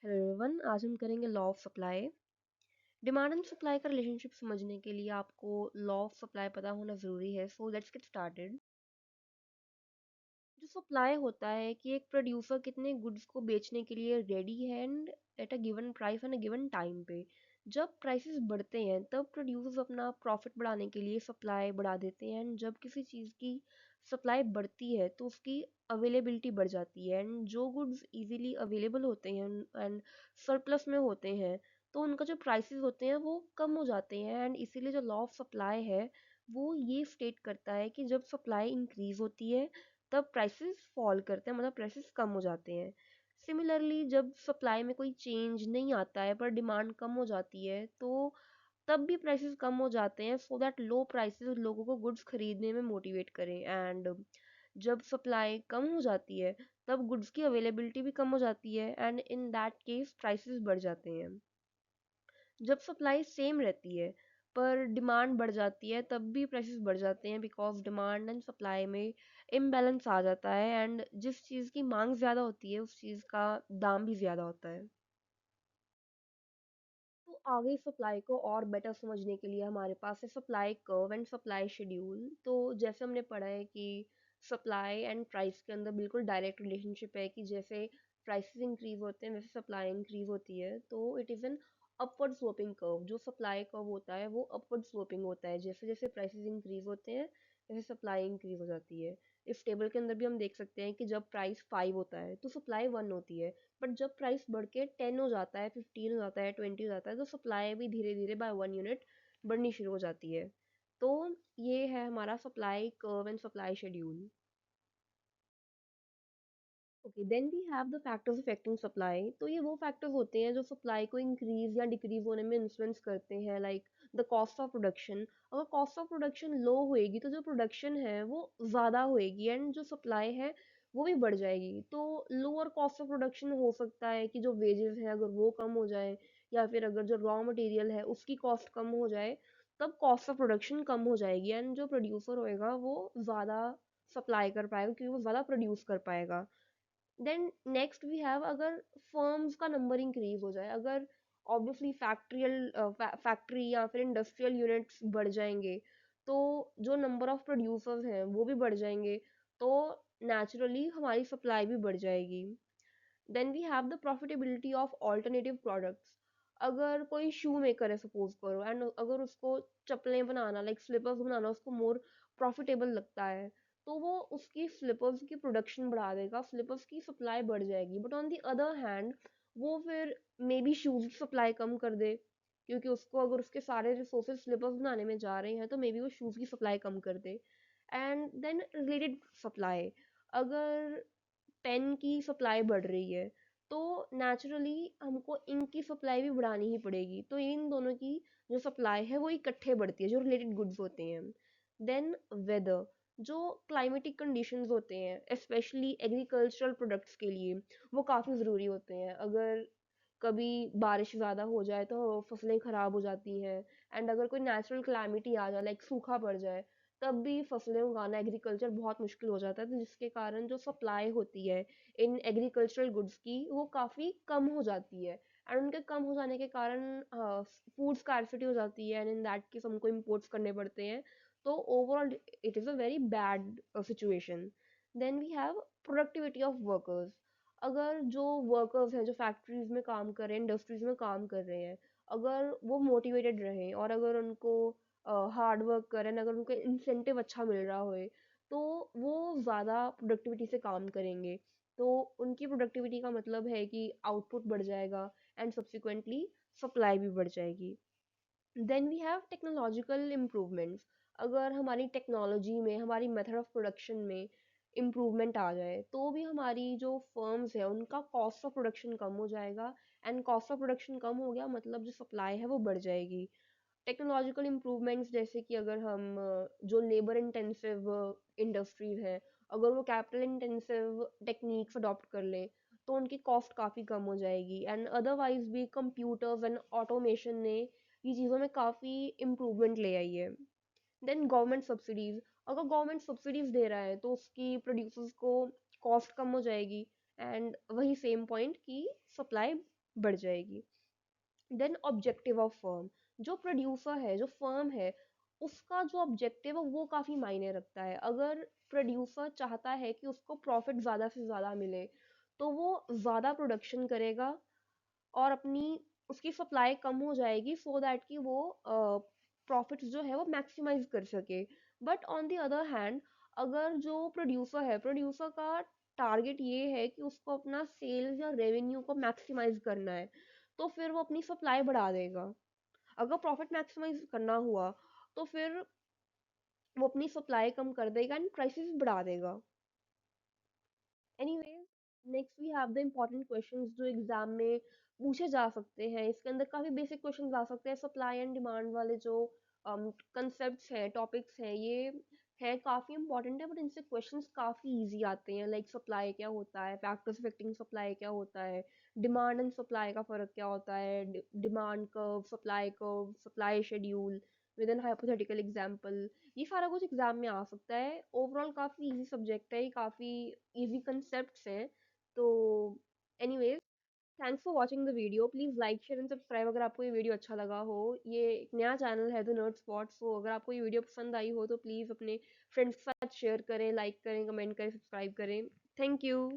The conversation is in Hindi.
हेलो एवरीवन, आज हम करेंगे law of supply. Demand and supply का रिलेशनशिप समझने के लिए आपको लॉ ऑफ सप्लाई पता होना ज़रूरी है। So let's get started. जो सप्लाई होता है कि एक प्रोड्यूसर कितने गुड्स को बेचने के लिए रेडी है and at a given price and a given time पे। जब प्राइसेस बढ़ते हैं तब प्रोड्यूसर्स अपना प्रॉफिट बढ़ाने के लिए सप्लाई बढ़ा देते हैं एंड जब किसी चीज़ की सप्लाई बढ़ती है तो उसकी अवेलेबिलिटी बढ़ जाती है एंड जो गुड्स इजीली अवेलेबल होते हैं एंड सरप्लस में होते हैं तो उनका जो प्राइसेस होते हैं वो कम हो जाते हैं एंड इसीलिए जो लॉ ऑफ सप्लाई है वो ये स्टेट करता है कि जब सप्लाई इंक्रीज होती है तब प्राइसेस फॉल करते हैं, मतलब प्राइसेस कम हो जाते हैं। सिमिलरली जब सप्लाई में कोई चेंज नहीं आता है पर डिमांड कम हो जाती है तो तब भी प्राइसेस कम हो जाते हैं सो दैट लो प्राइसेस लोगों को गुड्स खरीदने में मोटिवेट करें। एंड जब सप्लाई कम हो जाती है तब गुड्स की अवेलेबिलिटी भी कम हो जाती है and in that case prices बढ़ जाते हैं। जब सप्लाई सेम रहती है पर डिमांड बढ़ जाती है तब भी प्राइसेस बढ़ जाते हैं बिकॉज डिमांड एंड सप्लाई में इम्बैलेंस आ जाता है एंड जिस चीज़ की मांग ज़्यादा होती है उस चीज़ का दाम भी ज़्यादा होता है। तो आगे सप्लाई को और बेटर समझने के लिए हमारे पास है supply curve and supply schedule. तो जैसे हमने पढ़ा है कि सप्लाई एंड प्राइस के अंदर बिल्कुल डायरेक्ट रिलेशनशिप है कि जैसे प्राइसेस इंक्रीज होते हैं वैसे सप्लाई इंक्रीज होती है। तो it is an upward sloping curve. जो सप्लाई कर्व होता है वो अपवर्ड स्लोपिंग होता है, जैसे जैसे प्राइसेस इंक्रीज होते हैं वैसे सप्लाई इंक्रीज हो जाती है। इस टेबल के अंदर भी हम देख सकते हैं कि जब प्राइस 5 होता है तो सप्लाई 1 होती है, बट जब प्राइस बढ़ के 10 हो जाता है, 15 हो जाता है, 20 हो जाता है तो सप्लाई भी धीरे धीरे बाय 1 यूनिट बढ़नी शुरू हो जाती है। तो ये है हमारा supply curve and supply schedule. Okay, then we have the factors affecting supply. तो ये वो फैक्टर्स होते हैं जो सप्लाई को इंक्रीज या डिक्रीज होने में इन्फ्लुएंस करते हैं, like the cost of production. अगर कॉस्ट ऑफ प्रोडक्शन लो होएगी तो जो प्रोडक्शन है वो ज़्यादा होएगी एंड जो सप्लाई है वो भी बढ़ जाएगी। तो लोअर कॉस्ट ऑफ प्रोडक्शन हो सकता है कि जो वेजेस है अगर वो कम हो जाए या फिर अगर जो रॉ मटेरियल है उसकी कॉस्ट कम हो जाए तब कॉस्ट ऑफ प्रोडक्शन कम हो जाएगी एंड जो प्रोड्यूसर होएगा वो ज़्यादा सप्लाई कर पाएगा क्योंकि वो ज़्यादा प्रोड्यूस कर पाएगा। देन नेक्स्ट वी हैव, अगर फर्म्स का नंबर इंक्रीज हो जाए, अगर ऑब्वियसली फैक्ट्री या फिर इंडस्ट्रियल यूनिट्स बढ़ जाएंगे तो जो नंबर ऑफ प्रोड्यूसर्स हैं वो भी बढ़ जाएंगे, तो नेचुरली हमारी सप्लाई भी बढ़ जाएगी। Then we have the profitability of alternative products. अगर कोई शू मेकर है सपोज करो एंड अगर उसको चप्पलें बनाना लाइक स्लीपर्स बनाना उसको मोर प्रॉफिटेबल लगता है तो वो उसकी स्लीपर्स की प्रोडक्शन बढ़ा देगा, स्लीपर्स की सप्लाई बढ़ जाएगी। But on the other hand वो फिर मे बी शूज की सप्लाई कम कर दे क्योंकि उसको अगर उसके सारे रिसोर्सेज स्लीपर्स बनाने में जा रहे हैं तो मे बी वो शूज की सप्लाई कम कर दे। एंड देन रिलेटेड सप्लाई, अगर पेन की सप्लाई बढ़ रही है तो नेचुरली हमको इंक की सप्लाई भी बढ़ानी ही पड़ेगी, तो इन दोनों की जो सप्लाई है वो इकट्ठे बढ़ती है जो रिलेटेड गुड्स होते हैं। देन वेदर, जो क्लाइमेटिक कंडीशंस होते हैं स्पेशली एग्रीकल्चरल प्रोडक्ट्स के लिए वो काफ़ी ज़रूरी होते हैं। अगर कभी बारिश ज़्यादा हो जाए तो फसलें ख़राब हो जाती हैं एंड अगर कोई नेचुरल क्लामिटी आ जाए लाइक सूखा पड़ जाए तब भी फसलें उगाना एग्रीकल्चर बहुत मुश्किल हो जाता है, तो जिसके कारण जो सप्लाई होती है इन एग्रीकल्चरल गुड्स की वो काफ़ी कम हो जाती है एंड उनके कम हो जाने के कारण फूड स्कार्सिटी हो जाती है एंड इन दैट केस हमको इम्पोर्ट्स करने पड़ते हैं। तो overall it is a very bad situation. Then we have productivity of workers. अगर जो वर्कर्स हैं जो फैक्ट्रीज में काम कर रहे हैं, इंडस्ट्रीज में काम कर रहे हैं, अगर वो मोटिवेटेड रहें और अगर उनको हार्ड वर्क करें, अगर उनको इंसेंटिव अच्छा मिल रहा हो तो वो ज़्यादा प्रोडक्टिविटी से काम करेंगे। तो उनकी प्रोडक्टिविटी का मतलब है कि आउटपुट बढ़ जाएगा एंड सब्सिक्वेंटली सप्लाई भी बढ़ जाएगी। Then we have technological improvements. अगर हमारी टेक्नोलॉजी में हमारी मेथड ऑफ प्रोडक्शन में इम्प्रूवमेंट आ जाए तो भी हमारी जो फर्म्स है उनका कॉस्ट ऑफ प्रोडक्शन कम हो जाएगा एंड कॉस्ट ऑफ प्रोडक्शन कम हो गया मतलब जो सप्लाई है वो बढ़ जाएगी। टेक्नोलॉजिकल इम्प्रूवमेंट्स जैसे कि अगर हम जो लेबर इंटेंसिव इंडस्ट्रीज हैं अगर वो कैपिटल इंटेंसिव टेक्निक्स अडॉप्ट कर लें तो उनकी कॉस्ट काफ़ी कम हो जाएगी एंड अदरवाइज भी कंप्यूटर्स एंड ऑटोमेशन ने ये चीज़ों में काफ़ी इम्प्रूवमेंट ले आई है। देन गवर्नमेंट सब्सिडीज, अगर गवर्नमेंट सब्सिडीज दे रहा है तो उसकी प्रोड्यूसर्स को कॉस्ट कम हो जाएगी एंड वही सेम पॉइंट की सप्लाई बढ़ जाएगी। देन ऑब्जेक्टिव ऑफ फर्म, जो प्रोड्यूसर है, जो फर्म है, उसका जो ऑब्जेक्टिव है वो काफी मायने रखता है। अगर प्रोड्यूसर चाहता है कि उसको प्रॉफिट ज्यादा से ज्यादा मिले, तो वो ज्यादा प्रोडक्शन करेगा और अपनी उसकी सप्लाई कम हो जाएगी सो दैट कि वो प्रॉफिट्स जो है वो मैक्सिमाइज कर सके। But on the other hand, अगर जो प्रोड्यूसर है, प्रोड्यूसर का टारगेट ये है कि उसको अपना सेल्स या रेवेन्यू को मैक्सिमाइज करना है, तो फिर वो अपनी सप्लाई बढ़ा देगा। अगर प्रॉफिट मैक्सिमाइज करना हुआ, तो फिर वो अपनी सप्लाई कम कर देगा एंड प्राइसेस बढ़ा देगा। Anyways, next we have the important questions जो एग्जाम में पूछे जा सकते हैं। इसके अंदर काफी बेसिक क्वेश्चंस आ सकते हैं। सप्लाई एंड डिमांड वाले जो कंसेप्ट्स हैं, टॉपिक्स हैं, ये हैं काफी इंपॉर्टेंट है, बट इनसे क्वेश्चंस काफी इजी आते हैं। लाइक सप्लाई क्या होता है, फैक्टर्स अफेक्टिंग सप्लाई क्या होता है, डिमांड एंड सप्लाई का फर्क क्या होता है, demand curve, supply schedule with an hypothetical example. ये सारा कुछ एग्जाम में आ सकता है। ओवरऑल काफी इजी सब्जेक्ट है, ये काफी इजी कंसेप्ट्स हैं। तो anyways, thanks for watching the video. Please like share and subscribe अगर आपको ये वीडियो अच्छा लगा हो। ये एक नया चैनल है द नर्ड स्पॉट, सो अगर आपको ये वीडियो पसंद आई हो तो प्लीज अपने फ्रेंड्स के साथ शेयर करें, लाइक करें, कमेंट करें, सब्सक्राइब करें। Thank you.